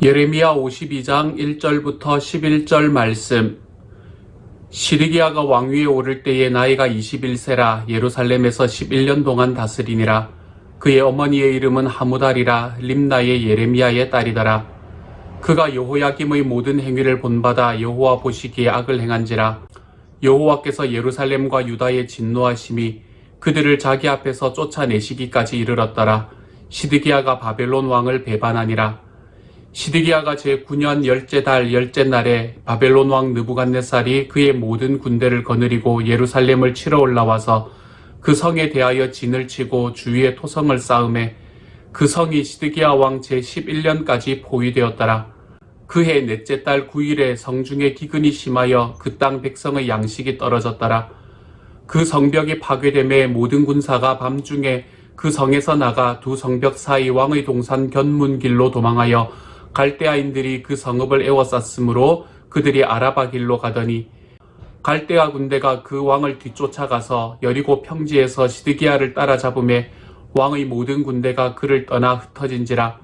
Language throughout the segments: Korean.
예레미야 52장 1절부터 11절 말씀. 시드기야가 왕위에 오를 때에 나이가 21세라 예루살렘에서 11년 동안 다스리니라. 그의 어머니의 이름은 하무달이라 림나의 예레미야의 딸이더라. 그가 여호야김의 모든 행위를 본받아 여호와 보시기에 악을 행한지라. 여호와께서 예루살렘과 유다에 진노하심이 그들을 자기 앞에서 쫓아내시기까지 이르렀더라. 시드기야가 바벨론 왕을 배반하니라. 시드기야가 제9년 열째 달 열째 날에 바벨론 왕 느부갓네살이 그의 모든 군대를 거느리고 예루살렘을 치러 올라와서 그 성에 대하여 진을 치고 주위에 토성을 쌓음에 그 성이 시드기야 왕 제11년까지 포위되었더라. 그해 넷째 달 9일에 성중에 기근이 심하여 그 땅 백성의 양식이 떨어졌더라. 그 성벽이 파괴됨에 모든 군사가 밤중에 그 성에서 나가 두 성벽 사이 왕의 동산 견문길로 도망하여 갈대아인들이 그 성읍을 에워쌌으므로 그들이 아라바 길로 가더니 갈대아 군대가 그 왕을 뒤쫓아가서 여리고 평지에서 시드기야를 따라잡음에 왕의 모든 군대가 그를 떠나 흩어진지라.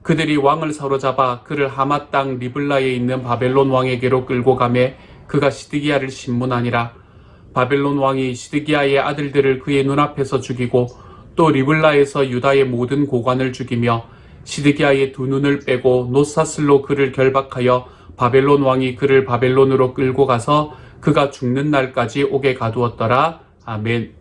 그들이 왕을 사로잡아 그를 하맛 땅 리블라에 있는 바벨론 왕에게로 끌고 가매 그가 시드기야를 신문하니라. 바벨론 왕이 시드기야의 아들들을 그의 눈앞에서 죽이고 또 리블라에서 유다의 모든 고관을 죽이며 시드기야의 두 눈을 빼고 노사슬로 그를 결박하여 바벨론 왕이 그를 바벨론으로 끌고 가서 그가 죽는 날까지 옥에 가두었더라. 아멘.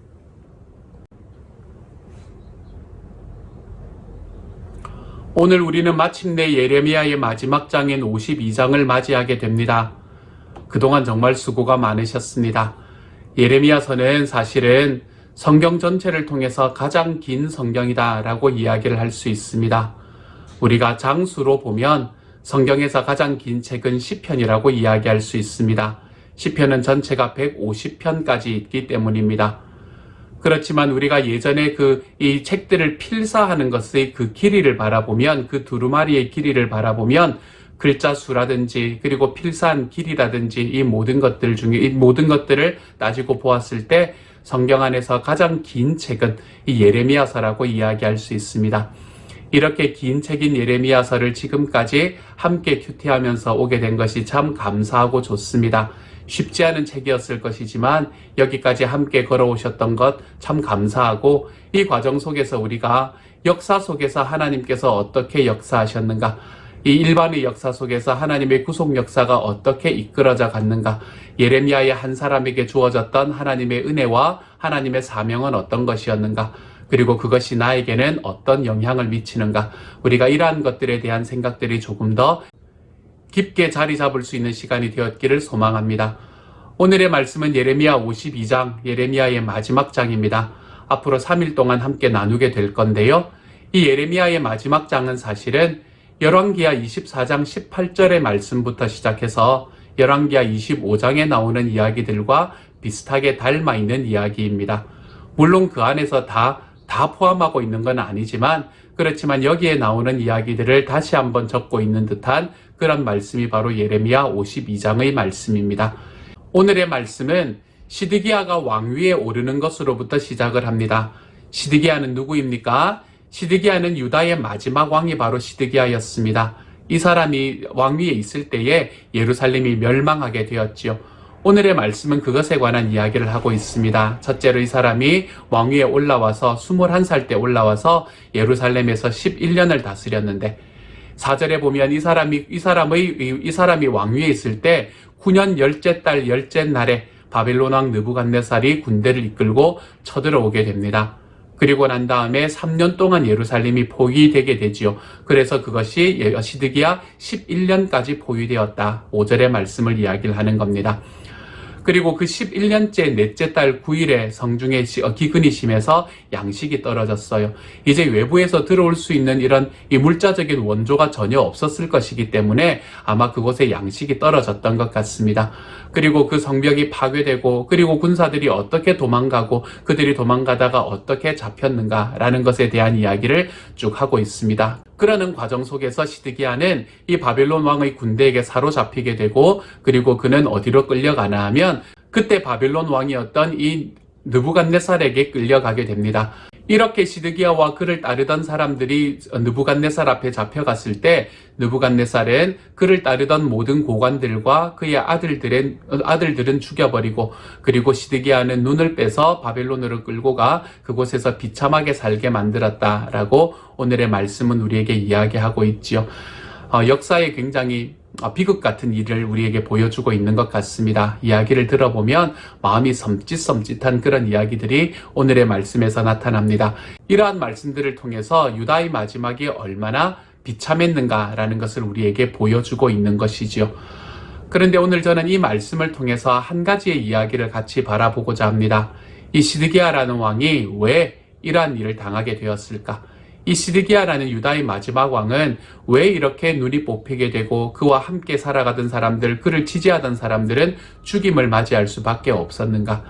오늘 우리는 마침내 예레미야의 마지막 장인 52장을 맞이하게 됩니다. 그동안 정말 수고가 많으셨습니다. 예레미야서는 사실은 성경 전체를 통해서 가장 긴 성경이다 라고 이야기를 할 수 있습니다. 우리가 장수로 보면 성경에서 가장 긴 책은 시편이라고 이야기할 수 있습니다. 시편은 전체가 150편까지 있기 때문입니다. 그렇지만 우리가 예전에 이 책들을 필사하는 것의 그 길이를 바라보면, 그 두루마리의 길이를 바라보면 글자 수라든지 그리고 필사한 길이라든지 이 모든 것들 중에 이 모든 것들을 따지고 보았을 때 성경 안에서 가장 긴 책은 이 예레미야서라고 이야기할 수 있습니다. 이렇게 긴 책인 예레미야서를 지금까지 함께 큐티하면서 오게 된 것이 참 감사하고 좋습니다. 쉽지 않은 책이었을 것이지만 여기까지 함께 걸어오셨던 것 참 감사하고, 이 과정 속에서 우리가 역사 속에서 하나님께서 어떻게 역사하셨는가, 이 일반의 역사 속에서 하나님의 구속 역사가 어떻게 이끌어져 갔는가, 예레미야의 한 사람에게 주어졌던 하나님의 은혜와 하나님의 사명은 어떤 것이었는가, 그리고 그것이 나에게는 어떤 영향을 미치는가, 우리가 이러한 것들에 대한 생각들이 조금 더 깊게 자리 잡을 수 있는 시간이 되었기를 소망합니다. 오늘의 말씀은 예레미야 52장, 예레미야의 마지막 장입니다. 앞으로 3일 동안 함께 나누게 될 건데요. 이 예레미야의 마지막 장은 사실은 열왕기하 24장 18절의 말씀부터 시작해서 열왕기하 25장에 나오는 이야기들과 비슷하게 닮아 있는 이야기입니다. 물론 그 안에서 다 포함하고 있는 건 아니지만, 그렇지만 여기에 나오는 이야기들을 다시 한번 적고 있는 듯한 그런 말씀이 바로 예레미야 52장의 말씀입니다. 오늘의 말씀은 시드기야가 왕위에 오르는 것으로부터 시작을 합니다. 시드기야는 누구입니까? 시드기야는 유다의 마지막 왕이 바로 시드기야였습니다. 이 사람이 왕위에 있을 때에 예루살렘이 멸망하게 되었지요. 오늘의 말씀은 그것에 관한 이야기를 하고 있습니다. 첫째로 이 사람이 왕위에 올라와서 21살 때 올라와서 예루살렘에서 11년을 다스렸는데, 4절에 보면 이 사람이 왕위에 있을 때 9년 열째 달 열째 날에 바벨론 왕 느부갓네살이 군대를 이끌고 쳐들어오게 됩니다. 그리고 난 다음에 3년 동안 예루살렘이 포위되게 되지요. 그래서 그것이 시드기야 11년까지 포위되었다. 5절의 말씀을 이야기를 하는 겁니다. 그리고 그 11년째 넷째 달 9일에 성중에 기근이 심해서 양식이 떨어졌어요. 이제 외부에서 들어올 수 있는 이런 이 물자적인 원조가 전혀 없었을 것이기 때문에 아마 그곳에 양식이 떨어졌던 것 같습니다. 그리고 그 성벽이 파괴되고, 그리고 군사들이 어떻게 도망가고 그들이 도망가다가 어떻게 잡혔는가라는 것에 대한 이야기를 쭉 하고 있습니다. 그러는 과정 속에서 시드기야는 이 바벨론 왕의 군대에게 사로잡히게 되고, 그리고 그는 어디로 끌려가나 하면 그때 바벨론 왕이었던 이 느부갓네살에게 끌려가게 됩니다. 이렇게 시드기야와 그를 따르던 사람들이 느부갓네살 앞에 잡혀갔을 때 느부갓네살은 그를 따르던 모든 고관들과 그의 아들들은 죽여버리고, 그리고 시드기야는 눈을 빼서 바벨론으로 끌고 가 그곳에서 비참하게 살게 만들었다라고 오늘의 말씀은 우리에게 이야기하고 있지요. 역사에 굉장히 비극 같은 일을 우리에게 보여주고 있는 것 같습니다. 이야기를 들어보면 마음이 섬찟섬찟한 그런 이야기들이 오늘의 말씀에서 나타납니다. 이러한 말씀들을 통해서 유다의 마지막이 얼마나 비참했는가라는 것을 우리에게 보여주고 있는 것이지요. 그런데 오늘 저는 이 말씀을 통해서 한 가지의 이야기를 같이 바라보고자 합니다. 이 시드기야라는 왕이 왜 이러한 일을 당하게 되었을까? 이 시드기야라는 유다의 마지막 왕은 왜 이렇게 눈이 뽑히게 되고 그와 함께 살아가던 사람들, 그를 지지하던 사람들은 죽임을 맞이할 수밖에 없었는가?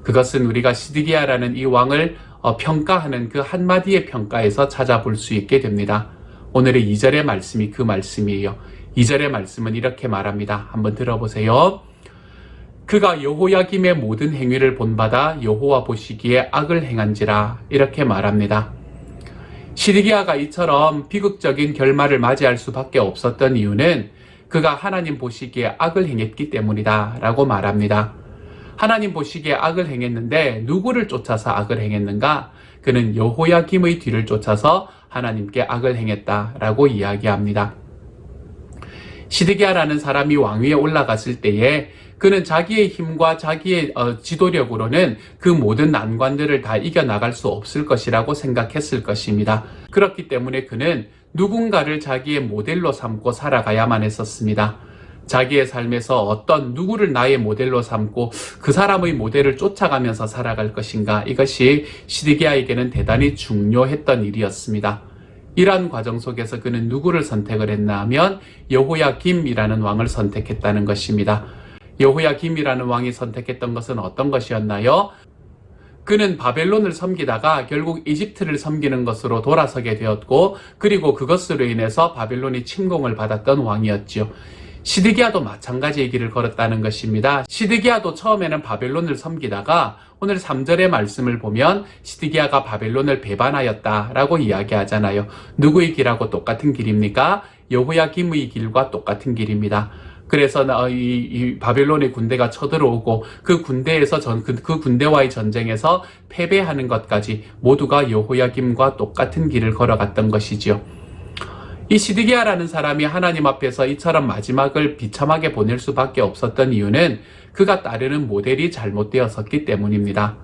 그것은 우리가 시드기야라는 이 왕을 평가하는 그 한마디의 평가에서 찾아볼 수 있게 됩니다. 오늘의 2절의 말씀이 그 말씀이에요. 2절의 말씀은 이렇게 말합니다. 한번 들어보세요. 그가 여호야김의 모든 행위를 본받아 여호와 보시기에 악을 행한지라, 이렇게 말합니다. 시드기야가 이처럼 비극적인 결말을 맞이할 수밖에 없었던 이유는 그가 하나님 보시기에 악을 행했기 때문이다 라고 말합니다. 하나님 보시기에 악을 행했는데 누구를 쫓아서 악을 행했는가? 그는 여호야김의 뒤를 쫓아서 하나님께 악을 행했다라고 이야기합니다. 시드기야라는 사람이 왕위에 올라갔을 때에 그는 자기의 힘과 자기의 지도력으로는 그 모든 난관들을 다 이겨나갈 수 없을 것이라고 생각했을 것입니다. 그렇기 때문에 그는 누군가를 자기의 모델로 삼고 살아가야만 했었습니다. 자기의 삶에서 어떤 누구를 나의 모델로 삼고 그 사람의 모델을 쫓아가면서 살아갈 것인가, 이것이 시드기야에게는 대단히 중요했던 일이었습니다. 이러한 과정 속에서 그는 누구를 선택을 했나 하면 여호야김이라는 왕을 선택했다는 것입니다. 여호야김이라는 왕이 선택했던 것은 어떤 것이었나요? 그는 바벨론을 섬기다가 결국 이집트를 섬기는 것으로 돌아서게 되었고, 그리고 그것으로 인해서 바벨론이 침공을 받았던 왕이었지요. 시드기야도 마찬가지의 길을 걸었다는 것입니다. 시드기야도 처음에는 바벨론을 섬기다가 오늘 3절의 말씀을 보면 시드기야가 바벨론을 배반하였다라고 이야기하잖아요. 누구의 길하고 똑같은 길입니까? 여호야김의 길과 똑같은 길입니다. 그래서 이 바벨론의 군대가 쳐들어오고 그 군대에서 그 군대와의 전쟁에서 패배하는 것까지 모두가 여호야김과 똑같은 길을 걸어갔던 것이지요. 이 시드기야라는 사람이 하나님 앞에서 이처럼 마지막을 비참하게 보낼 수밖에 없었던 이유는 그가 따르는 모델이 잘못되었었기 때문입니다.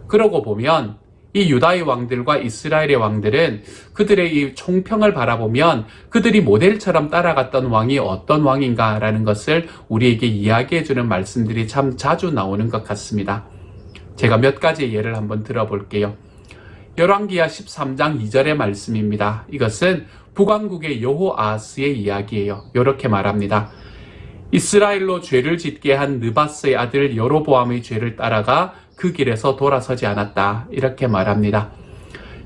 그러고 보면 이 유다의 왕들과 이스라엘의 왕들은 그들의 이 총평을 바라보면 그들이 모델처럼 따라갔던 왕이 어떤 왕인가라는 것을 우리에게 이야기해주는 말씀들이 참 자주 나오는 것 같습니다. 제가 몇 가지 예를 한번 들어볼게요. 열왕기하 13장 2절의 말씀입니다. 이것은 북왕국의 여호아하스의 이야기예요. 이렇게 말합니다. 이스라엘로 죄를 짓게 한 느바스의 아들 여로보암의 죄를 따라가 그 길에서 돌아서지 않았다, 이렇게 말합니다.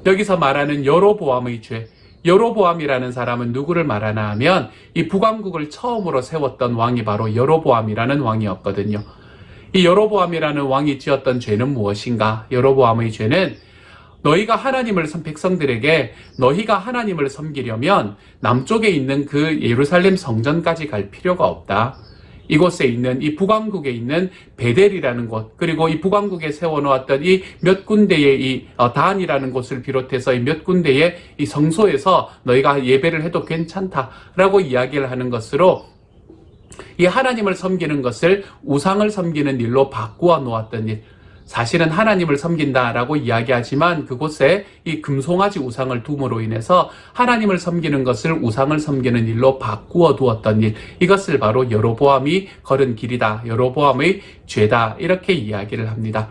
여기서 말하는 여로보암의 죄, 여로보암이라는 사람은 누구를 말하나 하면 이 북왕국을 처음으로 세웠던 왕이 바로 여로보암이라는 왕이었거든요. 이 여로보암이라는 왕이 지었던 죄는 무엇인가? 여로보암의 죄는 너희가 백성들에게 너희가 하나님을 섬기려면 남쪽에 있는 그 예루살렘 성전까지 갈 필요가 없다. 이곳에 있는 이 북왕국에 있는 베델이라는 곳, 그리고 이 북왕국에 세워놓았던 이 몇 군데의 이 단이라는 곳을 비롯해서 이 몇 군데의 이 성소에서 너희가 예배를 해도 괜찮다라고 이야기를 하는 것으로 이 하나님을 섬기는 것을 우상을 섬기는 일로 바꾸어 놓았던 일, 사실은 하나님을 섬긴다라고 이야기하지만 그곳에 이 금송아지 우상을 둠으로 인해서 하나님을 섬기는 것을 우상을 섬기는 일로 바꾸어 두었던 일, 이것을 바로 여로보암이 걸은 길이다, 여로보암의 죄다, 이렇게 이야기를 합니다.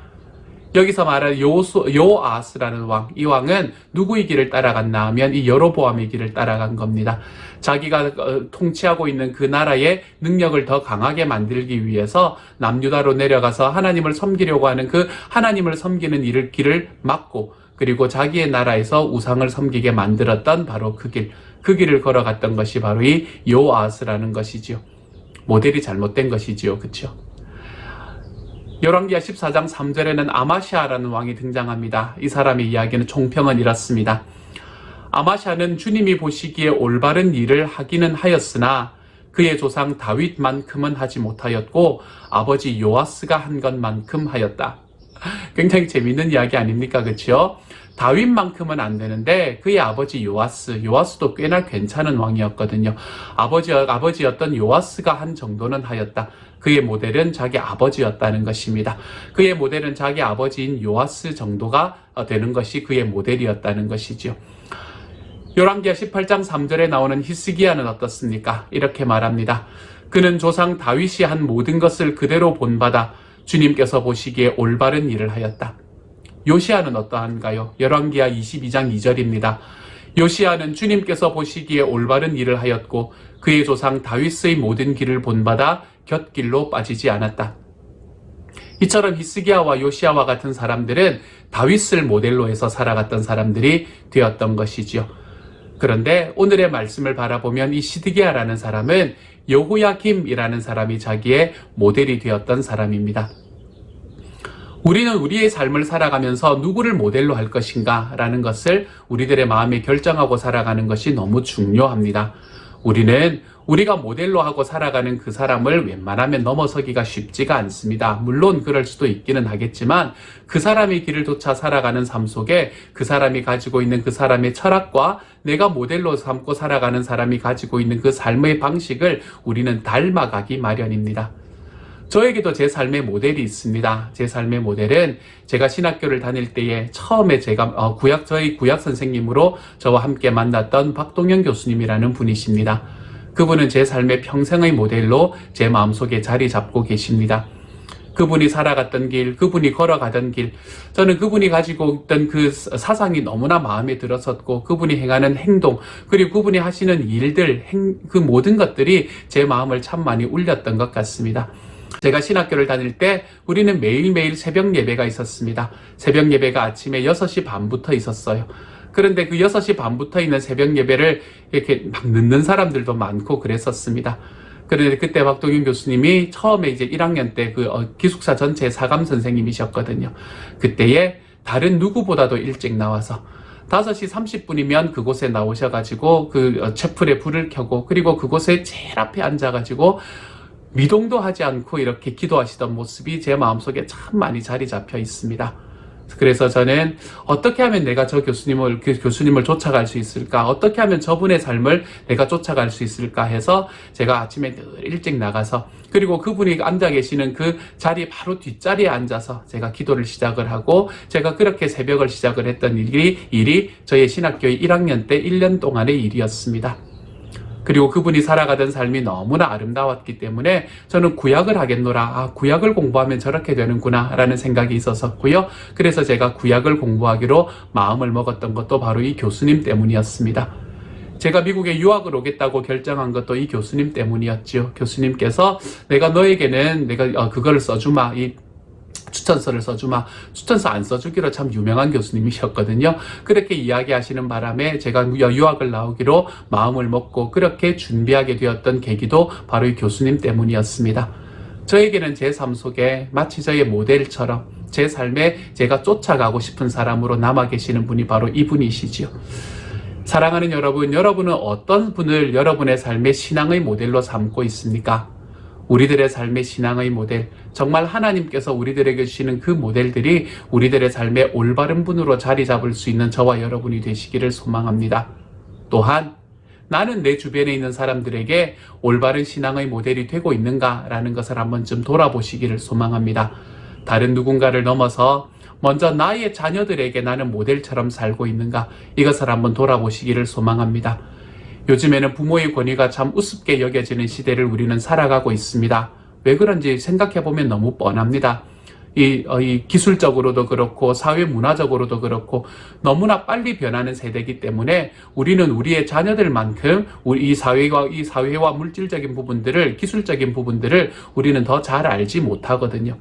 여기서 말하는 여호아하스라는 왕, 이 왕은 누구의 길을 따라갔나 하면 이 여로보암의 길을 따라간 겁니다. 자기가 통치하고 있는 그 나라의 능력을 더 강하게 만들기 위해서 남유다로 내려가서 하나님을 섬기려고 하는 그 하나님을 섬기는 길을 막고, 그리고 자기의 나라에서 우상을 섬기게 만들었던 바로 그 길을 걸어갔던 것이 바로 이 여호아하스라는 것이지요. 모델이 잘못된 것이지요. 그렇죠? 열왕기하 14장 3절에는 아마시아라는 왕이 등장합니다. 이 사람의 이야기는 총평은 이렇습니다. 아마시아는 주님이 보시기에 올바른 일을 하기는 하였으나 그의 조상 다윗만큼은 하지 못하였고 아버지 요아스가 한 것만큼 하였다. 굉장히 재밌는 이야기 아닙니까? 그렇죠? 다윗만큼은 안 되는데 그의 아버지 요아스도 꽤나 괜찮은 왕이었거든요. 아버지였던 요아스가 한 정도는 하였다. 그의 모델은 자기 아버지였다는 것입니다. 그의 모델은 자기 아버지인 요아스 정도가 되는 것이 그의 모델이었다는 것이죠. 열왕기하 18장 3절에 나오는 히스기야는 어떻습니까? 이렇게 말합니다. 그는 조상 다윗이 한 모든 것을 그대로 본받아 주님께서 보시기에 올바른 일을 하였다. 요시야는 어떠한가요? 열왕기하 22장 2절입니다. 요시야는 주님께서 보시기에 올바른 일을 하였고 그의 조상 다윗의 모든 길을 본받아 곁길로 빠지지 않았다. 이처럼 히스기야와 요시야와 같은 사람들은 다윗을 모델로 해서 살아갔던 사람들이 되었던 것이지요. 그런데 오늘의 말씀을 바라보면 이 시드기야라는 사람은 여호야김이라는 사람이 자기의 모델이 되었던 사람입니다. 우리는 우리의 삶을 살아가면서 누구를 모델로 할 것인가 라는 것을 우리들의 마음에 결정하고 살아가는 것이 너무 중요합니다. 우리는 우리가 모델로 하고 살아가는 그 사람을 웬만하면 넘어서기가 쉽지가 않습니다. 물론 그럴 수도 있기는 하겠지만 그 사람의 길을 쫓아 살아가는 삶 속에 그 사람이 가지고 있는 그 사람의 철학과 내가 모델로 삼고 살아가는 사람이 가지고 있는 그 삶의 방식을 우리는 닮아가기 마련입니다. 저에게도 제 삶의 모델이 있습니다. 제 삶의 모델은 제가 신학교를 다닐 때에 처음에 제가 저희 구약 선생님으로 저와 함께 만났던 박동현 교수님이라는 분이십니다. 그분은 제 삶의 평생의 모델로 제 마음속에 자리 잡고 계십니다. 그분이 살아갔던 길, 그분이 걸어가던 길, 저는 그분이 가지고 있던 그 사상이 너무나 마음에 들었었고 그분이 행하는 행동, 그리고 그분이 하시는 일들, 그 모든 것들이 제 마음을 참 많이 울렸던 것 같습니다. 제가 신학교를 다닐 때 우리는 매일매일 새벽 예배가 있었습니다. 새벽 예배가 아침에 6시 반부터 있었어요. 그런데 그 6시 반부터 있는 새벽 예배를 이렇게 막 늦는 사람들도 많고 그랬었습니다. 그런데 그때 박동윤 교수님이 처음에 이제 1학년 때 그 기숙사 전체 사감 선생님이셨거든요. 그때에 다른 누구보다도 일찍 나와서 5시 30분이면 그곳에 나오셔가지고 그 채플에 불을 켜고 그리고 그곳에 제일 앞에 앉아가지고 미동도 하지 않고 이렇게 기도하시던 모습이 제 마음속에 참 많이 자리 잡혀 있습니다. 그래서 저는 어떻게 하면 내가 그 교수님을 쫓아갈 수 있을까? 어떻게 하면 저분의 삶을 내가 쫓아갈 수 있을까 해서 제가 아침에 늘 일찍 나가서 그리고 그분이 앉아 계시는 그 자리 바로 뒷자리에 앉아서 제가 기도를 시작을 하고 제가 그렇게 새벽을 시작을 했던 일이 저의 신학교의 1학년 때 1년 동안의 일이었습니다. 그리고 그분이 살아가던 삶이 너무나 아름다웠기 때문에 저는 구약을 하겠노라. 구약을 공부하면 저렇게 되는구나 라는 생각이 있었었고요. 그래서 제가 구약을 공부하기로 마음을 먹었던 것도 바로 이 교수님 때문이었습니다. 제가 미국에 유학을 오겠다고 결정한 것도 이 교수님 때문이었지요. 교수님께서 내가 그걸 써주마. 이 추천서를 써주마. 추천서 안 써주기로 참 유명한 교수님이셨거든요. 그렇게 이야기하시는 바람에 제가 유학을 나오기로 마음을 먹고 그렇게 준비하게 되었던 계기도 바로 이 교수님 때문이었습니다. 저에게는 제 삶 속에 마치 저의 모델처럼 제 삶에 제가 쫓아가고 싶은 사람으로 남아 계시는 분이 바로 이분이시지요. 사랑하는 여러분, 여러분은 어떤 분을 여러분의 삶의 신앙의 모델로 삼고 있습니까? 우리들의 삶의 신앙의 모델, 정말 하나님께서 우리들에게 주시는 그 모델들이 우리들의 삶의 올바른 분으로 자리 잡을 수 있는 저와 여러분이 되시기를 소망합니다. 또한 나는 내 주변에 있는 사람들에게 올바른 신앙의 모델이 되고 있는가라는 것을 한 번쯤 돌아보시기를 소망합니다. 다른 누군가를 넘어서 먼저 나의 자녀들에게 나는 모델처럼 살고 있는가, 이것을 한번 돌아보시기를 소망합니다. 요즘에는 부모의 권위가 참 우습게 여겨지는 시대를 우리는 살아가고 있습니다. 왜 그런지 생각해보면 너무 뻔합니다. 이 기술적으로도 그렇고 사회 문화적으로도 그렇고 너무나 빨리 변하는 세대이기 때문에 우리는 우리의 자녀들만큼 이 사회와 물질적인 부분들을, 기술적인 부분들을 우리는 더 잘 알지 못하거든요.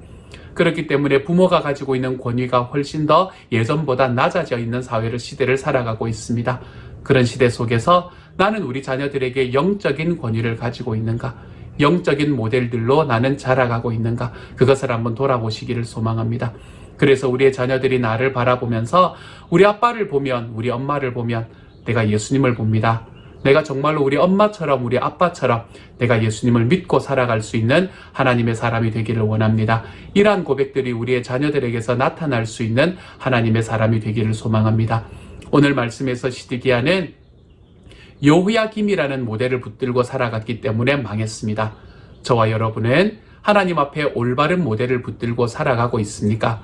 그렇기 때문에 부모가 가지고 있는 권위가 훨씬 더 예전보다 낮아져 있는 시대를 살아가고 있습니다. 그런 시대 속에서 나는 우리 자녀들에게 영적인 권위를 가지고 있는가? 영적인 모델들로 나는 자라가고 있는가, 그것을 한번 돌아보시기를 소망합니다. 그래서 우리의 자녀들이 나를 바라보면서 우리 아빠를 보면, 우리 엄마를 보면 내가 예수님을 봅니다. 내가 정말로 우리 엄마처럼, 우리 아빠처럼 내가 예수님을 믿고 살아갈 수 있는 하나님의 사람이 되기를 원합니다. 이러한 고백들이 우리의 자녀들에게서 나타날 수 있는 하나님의 사람이 되기를 소망합니다. 오늘 말씀에서 시드기야는 여호야김이라는 모델을 붙들고 살아갔기 때문에 망했습니다. 저와 여러분은 하나님 앞에 올바른 모델을 붙들고 살아가고 있습니까?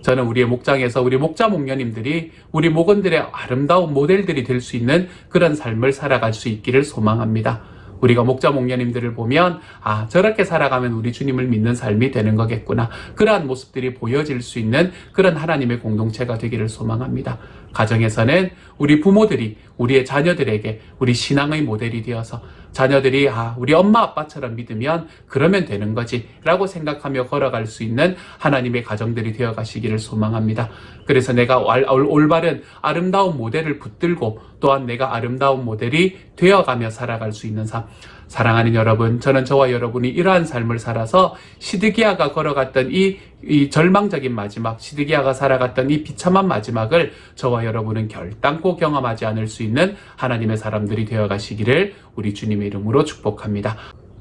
저는 우리의 목장에서 우리 목자 목녀님들이 우리 목원들의 아름다운 모델들이 될 수 있는 그런 삶을 살아갈 수 있기를 소망합니다. 우리가 목자 목녀님들을 보면 저렇게 살아가면 우리 주님을 믿는 삶이 되는 거겠구나, 그러한 모습들이 보여질 수 있는 그런 하나님의 공동체가 되기를 소망합니다. 가정에서는 우리 부모들이 우리의 자녀들에게 우리 신앙의 모델이 되어서 자녀들이 우리 엄마 아빠처럼 믿으면 그러면 되는 거지 라고 생각하며 걸어갈 수 있는 하나님의 가정들이 되어 가시기를 소망합니다. 그래서 내가 올바른 아름다운 모델을 붙들고 또한 내가 아름다운 모델이 되어가며 살아갈 수 있는 삶. 사랑하는 여러분, 저는 저와 여러분이 이러한 삶을 살아서 시드기야가 걸어갔던 이 절망적인 마지막, 시드기야가 살아갔던 이 비참한 마지막을 저와 여러분은 결단코 경험하지 않을 수 있는 하나님의 사람들이 되어가시기를 우리 주님의 이름으로 축복합니다.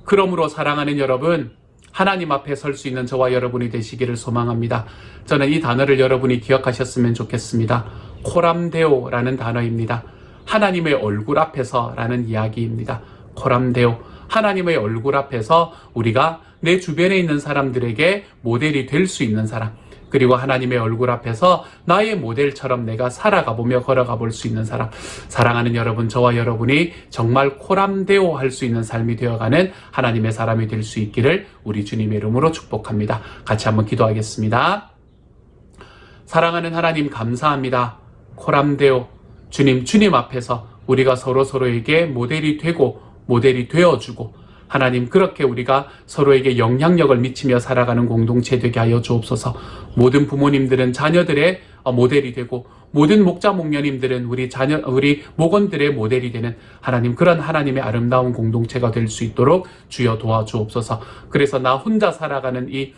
그러므로 사랑하는 여러분, 하나님 앞에 설 수 있는 저와 여러분이 되시기를 소망합니다. 저는 이 단어를 여러분이 기억하셨으면 좋겠습니다. 코람데오라는 단어입니다. 하나님의 얼굴 앞에서 라는 이야기입니다. 코람데오, 하나님의 얼굴 앞에서 우리가 내 주변에 있는 사람들에게 모델이 될 수 있는 사람, 그리고 하나님의 얼굴 앞에서 나의 모델처럼 내가 살아가 보며 걸어가 볼 수 있는 사람. 사랑하는 여러분, 저와 여러분이 정말 코람데오 할 수 있는 삶이 되어가는 하나님의 사람이 될 수 있기를 우리 주님의 이름으로 축복합니다. 같이 한번 기도하겠습니다. 사랑하는 하나님, 감사합니다. 코람데오, 주님 앞에서 우리가 서로에게 모델이 되고 모델이 되어주고, 하나님, 그렇게 우리가 서로에게 영향력을 미치며 살아가는 공동체 되게 하여 주옵소서. 모든 부모님들은 자녀들의 모델이 되고, 모든 목자 목녀님들은 우리 목원들의 모델이 되는 하나님, 그런 하나님의 아름다운 공동체가 될 수 있도록 주여 도와주옵소서. 그래서 나 혼자 살아가는 이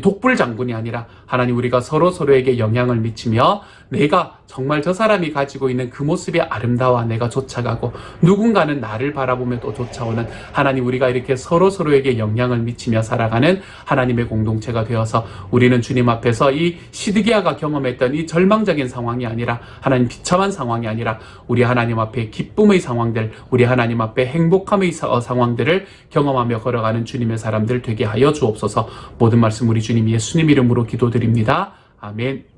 독불 장군이 아니라 하나님, 우리가 서로에게 영향을 미치며 내가 정말 저 사람이 가지고 있는 그 모습이 아름다워 내가 쫓아가고, 누군가는 나를 바라보며 또 쫓아오는 하나님, 우리가 이렇게 서로에게 영향을 미치며 살아가는 하나님의 공동체가 되어서 우리는 주님 앞에서 이 시드기야가 경험했던 이 절망적인 상황이 아니라, 하나님 비참한 상황이 아니라 우리 하나님 앞에 기쁨의 상황들, 우리 하나님 앞에 행복함의 상황들을 경험하며 걸어가는 주님의 사람들 되게 하여 주옵소서. 모든 말씀 우리 주님 예수님 이름으로 기도드립니다. 아멘.